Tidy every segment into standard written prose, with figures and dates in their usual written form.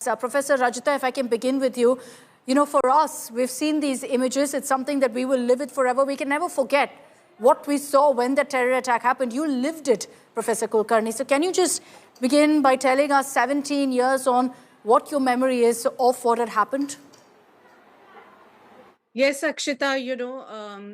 Professor Rajita, if I can begin with you. You know, for us, we've seen these images. It's something that we will live with forever. We can never forget what we saw when the terror attack happened. You lived it, Professor Kulkarni. So can you just begin by telling us 17 years on what your memory is of what had happened? Yes, Akshita,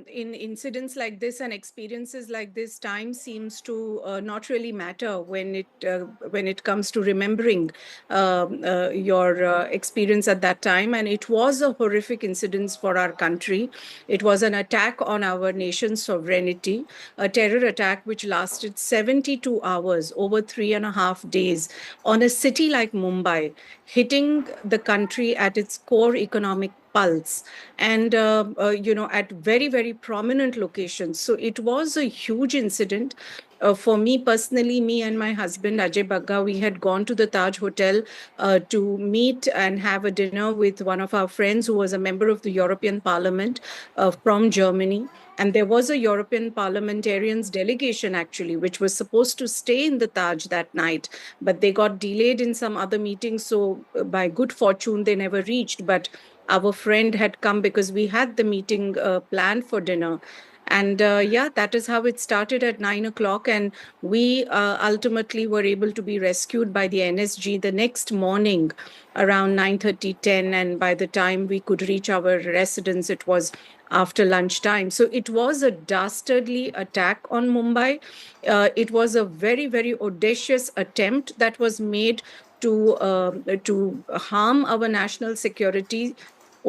in incidents like this and experiences like this, time seems to not really matter when it comes to remembering your experience at that time. And it was a horrific incident for our country. It was an attack on our nation's sovereignty, a terror attack which lasted 72 hours, over 3.5 days, on a city like Mumbai, hitting the country at its core economic pulse and at very, very prominent locations. So it was a huge incident. For me personally, me and my husband Ajay Bagga, we had gone to the Taj Hotel to meet and have a dinner with one of our friends who was a member of the European Parliament from Germany. And there was a European parliamentarians delegation actually, which was supposed to stay in the Taj that night, but they got delayed in some other meetings. So by good fortune, they never reached. But our friend had come because we had the meeting planned for dinner. And that is how it started at 9 o'clock. And we ultimately were able to be rescued by the NSG the next morning around 9:30, 10. And by the time we could reach our residence, it was after lunchtime. So it was a dastardly attack on Mumbai. It was a very, very audacious attempt that was made to harm our national security.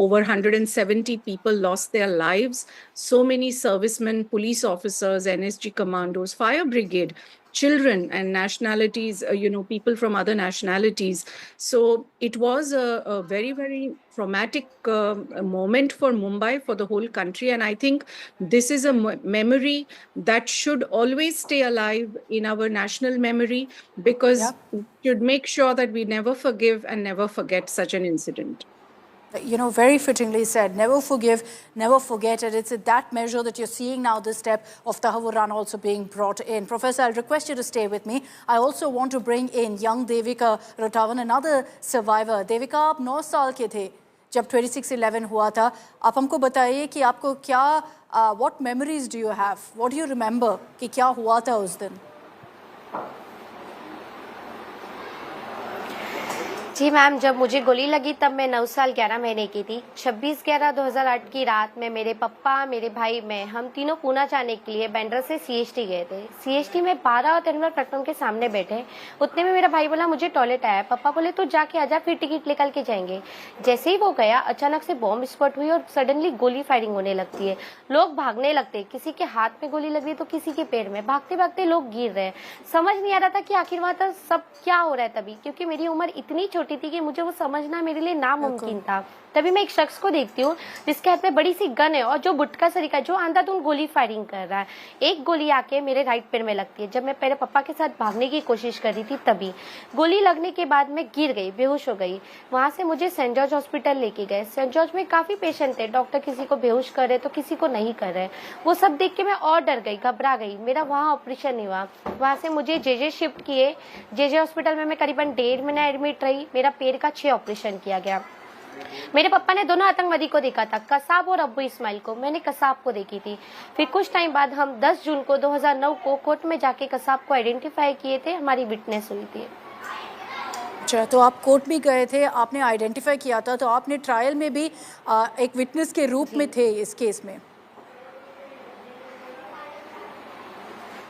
Over 170 people lost their lives. So many servicemen, police officers, NSG commandos, fire brigade, children and nationalities, people from other nationalities. So it was a very, very traumatic moment for Mumbai, for the whole country. And I think this is a memory that should always stay alive in our national memory, because we should make sure that we never forgive and never forget such an incident. You know, very fittingly said, never forgive, never forget. And it's at that measure that you're seeing now this step of Tahawur Rana also being brought in. Professor, I'll request you to stay with me. I also want to bring in young Devika Ratawan, another survivor. Devika, आप 9 साल के थे जब 26/11 हुआ था. आप हमको बताइए कि आपको क्या, what memories do you have? What do you remember कि क्या हुआ था उस दिन? जी मैम, जब मुझे गोली लगी तब मैं 9 साल 11 महीने की थी। 26/11/2008 की रात में मेरे पापा, मेरे भाई, मैं हम तीनों पूना जाने के लिए बैंड्रा से सीएसटी गए थे। सीएसटी में 12 और टर्मिनल प्लेटफॉर्म के सामने बैठे। उतने में मेरा भाई बोला मुझे टॉयलेट आया। पापा बोले तू जाके आजा, फिर टिकट निकल के जाएंगे। जैसे ही वो गया, अचानक से बॉम्ब स्पॉट हुई और सडनली गोली फायरिंग होने लगती है। लोग भागने लगते, किसी के हाथ में गोली लग रही तो किसी के पैर में। भागते भागते लोग गिर रहे। समझ नहीं आ रहा था कि आखिर वहां तक सब क्या हो रहा है तभी, क्योंकि मेरी उम्र इतनी छोटी थी कि मुझे वो समझना मेरे लिए नामुमकिन था। तभी मैं एक शख्स को देखती हूँ जिसके हाथ में बड़ी सी गन है और जो गुटका सरीका, जो अंधाधुंध गोली फायरिंग कर रहा है। एक गोली आके मेरे राइट पैर में लगती है। जब मैं पहले पापा के साथ भागने की कोशिश कर रही थी तभी गोली लगने के बाद मैं गिर गई, बेहोश हो गई। वहां से मुझे सेंट जॉर्ज हॉस्पिटल लेके गए। सेंट जॉर्ज में काफी पेशेंट थे, डॉक्टर किसी को बेहोश कर रहे तो किसी को नहीं कर रहे। वो सब देख के मैं और डर गई, घबरा गई। मेरा वहाँ ऑपरेशन नहीं हुआ। वहां से मुझे जेजे शिफ्ट किए। जेजे हॉस्पिटल में मैं करीबन 1.5 महीना एडमिट रही। मेरा पैर का 6 ऑपरेशन किया गया। मेरे पापा ने दोनों आतंकवादी को देखा था, कसाब और अब्बू इस्माइल को। मैंने कसाब को देखी थी। फिर कुछ टाइम बाद हम 10 जून को 2009 को कोर्ट में जाके कसाब को आइडेंटिफाई किए थे। हमारी विटनेस हुई थी। अच्छा, तो आप कोर्ट भी गए थे, आपने आइडेंटिफाई किया था, तो आपने ट्रायल में भी एक विटनेस के रूप में थे इस केस में?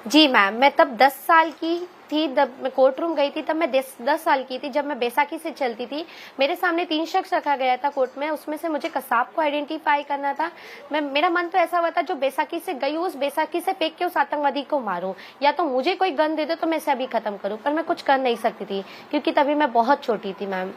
जी मैम, मैं तब 10 साल की थी। जब मैं कोर्ट रूम गई थी तब मैं 10 साल की थी। जब मैं बैसाखी से चलती थी, मेरे सामने 3 शख्स रखा गया था कोर्ट में। उसमें से मुझे कसाब को आइडेंटिफाई करना था। मेरा मन तो ऐसा हुआ था जो बैसाखी से गई उस बैसाखी से फेंक के उस आतंकवादी को मारूं, या तो मुझे कोई गन दे दो तो मैं इसे अभी खत्म करूं। पर मैं कुछ कर नहीं सकती थी क्योंकि तभी मैं बहुत छोटी थी ma'am.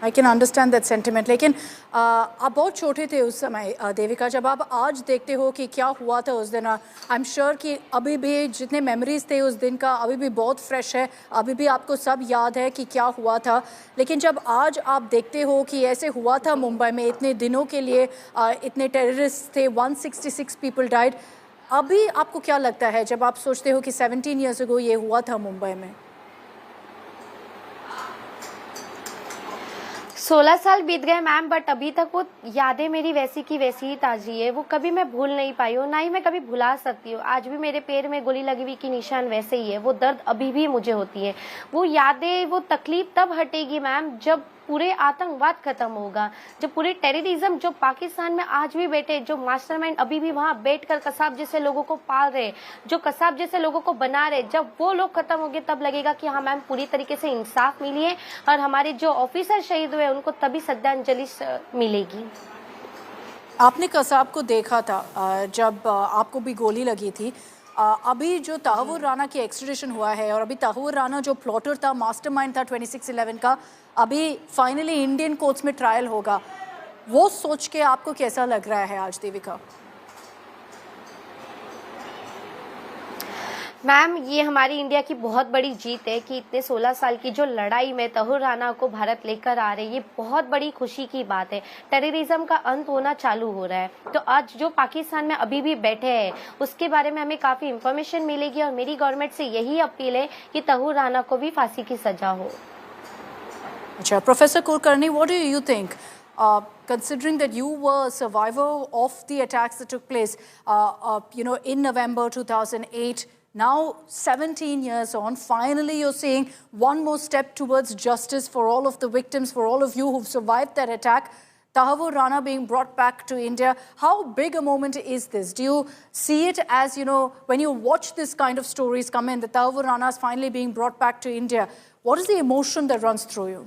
I can understand that sentiment. लेकिन आप बहुत छोटे थे उस समय देविका। जब आप आज देखते हो कि क्या हुआ था उस दिन, आई एम श्योर कि अभी भी जितने मेमोरीज थे उस दिन का अभी भी बहुत फ्रेश है, अभी भी आपको सब याद है कि क्या हुआ था। लेकिन जब आज आप देखते हो कि ऐसे हुआ था मुंबई में, इतने दिनों के लिए इतने टेररिस्ट थे, 166 पीपल डाइड, अभी आपको क्या लगता है जब आप सोचते हो कि 17 ईयर्स अगो ये हुआ था मुंबई में? 16 साल बीत गए मैम, बट अभी तक वो यादें मेरी वैसी की वैसी ही ताजी है। वो कभी मैं भूल नहीं पाई हूँ, ना ही मैं कभी भुला सकती हूँ। आज भी मेरे पैर में गोली लगी हुई की निशान वैसे ही है। वो दर्द अभी भी मुझे होती है। वो यादें, वो तकलीफ तब हटेगी मैम जब पूरे आतंकवाद खत्म होगा, जब पूरे टेररिज्म जो पाकिस्तान में आज भी बैठे, जो मास्टरमाइंड अभी भी वहां बैठकर कसाब जैसे लोगों को पाल रहे, जो कसाब जैसे लोगों को बना रहे, जब वो लोग खत्म हो गए तब लगेगा कि हाँ मैम पूरी तरीके से इंसाफ मिली है और हमारे जो ऑफिसर शहीद हुए उनको तभी श्रद्धांजलि मिलेगी। आपने कसाब को देखा था जब आपको भी गोली लगी थी। अभी जो तहव्वुर राना की एक्सट्रेडिशन हुआ है और अभी तहव्वुर राना जो प्लॉटर था, मास्टरमाइंड था 26/11 का, अभी फाइनली इंडियन कोर्ट्स में ट्रायल होगा। वो सोच के आपको कैसा लग रहा है आज देविका? मैम ये हमारी इंडिया की बहुत बड़ी जीत है कि इतने 16 साल की जो लड़ाई में तहव्वुर राना को भारत लेकर आ रही है, ये बहुत बड़ी खुशी की बात है। टेररिज्म का अंत होना चालू हो रहा है। तो आज जो पाकिस्तान में अभी भी बैठे हैं उसके बारे में हमें काफी इंफॉर्मेशन मिलेगी और मेरी गवर्नमेंट से यही अपील है कि तहव्वुर राना को भी फांसी की सजा हो। अच्छा, Professor Kulkarni, what do you think? Considering that you were a survivor of the attacks that took place, in November 2008, now 17 years on, finally you're saying one more step towards justice for all of the victims, for all of you who've survived that attack. Tahव्वुर Rana being brought back to India. How big a moment is this? Do you see it as, when you watch this kind of stories come in, the Tahव्वुर Rana is finally being brought back to India, what is the emotion that runs through you?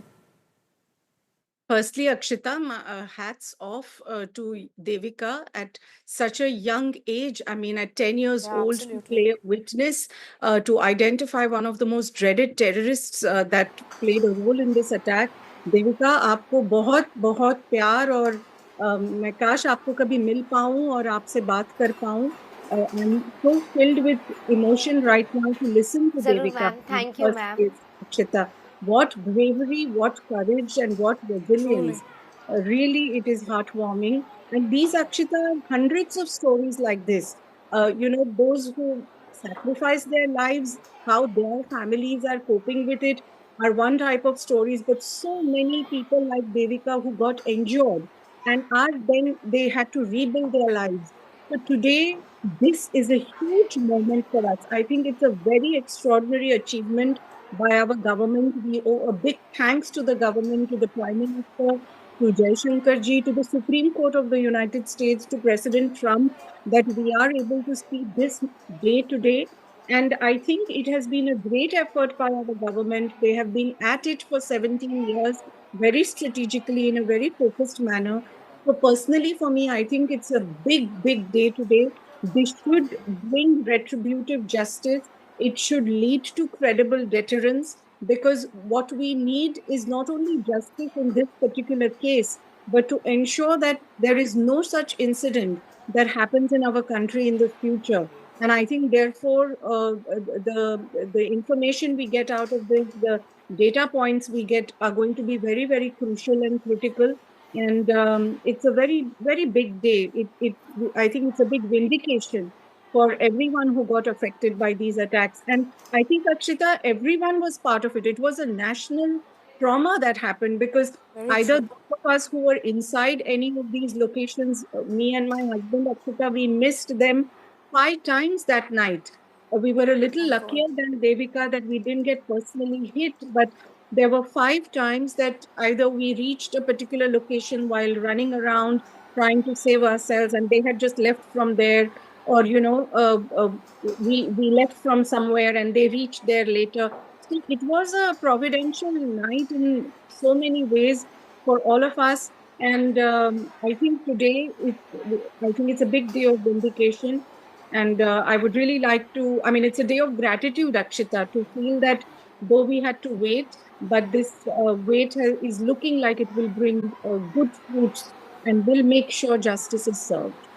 Firstly, Akshita, hats off to Devika at such a young age. I mean, at 10 years Yeah, old, absolutely. to play a witness, to identify one of the most dreaded terrorists that played a role in this attack. Devika, आपको बहुत बहुत प्यार और मैं काश आपको कभी मिल पाऊं और आपसे बात कर पाऊं. I'm so filled with emotion right now to listen to जरूर Devika. Ma'am, thank you ma'am. Akshita. What bravery, what courage, and what resilience. Really, it is heartwarming. And these, Akshita, are hundreds of stories like this. Those who sacrifice their lives, how their families are coping with it, are one type of stories. But so many people like Devika who got injured and then they had to rebuild their lives. So today, this is a huge moment for us. I think it's a very extraordinary achievement by our government. We owe a big thanks to the government, to the Prime Minister, to Jaishankar ji, to the Supreme Court of the United States, to President Trump, that we are able to see this day today. And I think it has been a great effort by our government. They have been at it for 17 years, very strategically, in a very focused manner. So personally, for me, I think it's a big, big day today. This should bring retributive justice. It should lead to credible deterrence, because what we need is not only justice in this particular case, but to ensure that there is no such incident that happens in our country in the future. And I think, therefore, the information we get out of this, the data points we get, are going to be very, very crucial and critical. And it's a very, very big day. I think it's a big vindication for everyone who got affected by these attacks. And I think, Akshita, everyone was part of it. It was a national trauma that happened, because either those of us who were inside any of these locations, me and my husband, Akshita, we missed them 5 times that night. We were a little luckier than Devika that we didn't get personally hit, but there were 5 times that either we reached a particular location while running around trying to save ourselves, and they had just left from there, or we left from somewhere and they reached there later. So it was a providential night in so many ways for all of us. And I think today, I think it's a big day of vindication. And I would really like to, it's a day of gratitude, Akshita, to feel that though we had to wait, but this wait is looking like it will bring good fruits and will make sure justice is served.